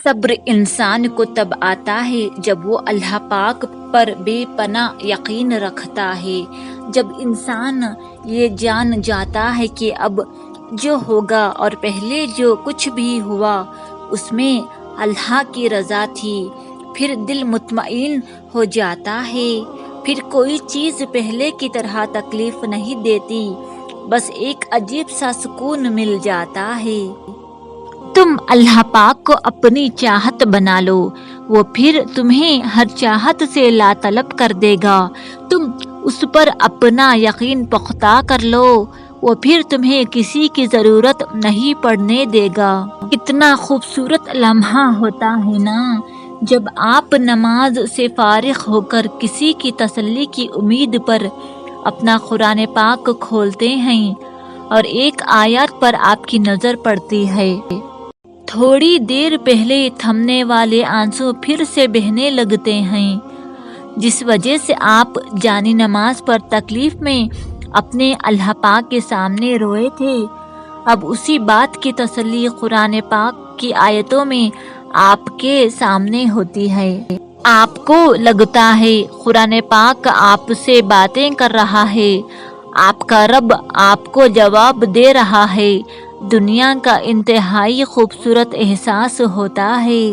صبر انسان کو تب آتا ہے جب وہ اللہ پاک پر بے پناہ یقین رکھتا ہے، جب انسان یہ جان جاتا ہے کہ اب جو ہوگا اور پہلے جو کچھ بھی ہوا اس میں اللہ کی رضا تھی، پھر دل مطمئن ہو جاتا ہے، پھر کوئی چیز پہلے کی طرح تکلیف نہیں دیتی، بس ایک عجیب سا سکون مل جاتا ہے۔ تم اللہ پاک کو اپنی چاہت بنا لو، وہ پھر تمہیں ہر چاہت سے لا طلب کر دے گا۔ تم اس پر اپنا یقین پختہ کر لو، وہ پھر تمہیں کسی کی ضرورت نہیں پڑنے دے گا۔ کتنا خوبصورت لمحہ ہوتا ہے نا جب آپ نماز سے فارغ ہو کر کسی کی تسلی کی امید پر اپنا قرآن پاک کھولتے ہیں اور ایک آیت پر آپ کی نظر پڑتی ہے۔ تھوڑی دیر پہلے تھمنے والے آنسو پھر سے بہنے لگتے ہیں، جس وجہ سے آپ جانی نماز پر تکلیف میں اپنے اللہ پاک کے سامنے روئے تھے، اب اسی بات کی تسلی قرآن پاک کی آیتوں میں آپ کے سامنے ہوتی ہے۔ آپ کو لگتا ہے قرآن پاک آپ سے باتیں کر رہا ہے، آپ کا رب آپ کو جواب دے رہا ہے، دنیا کا انتہائی خوبصورت احساس ہوتا ہے۔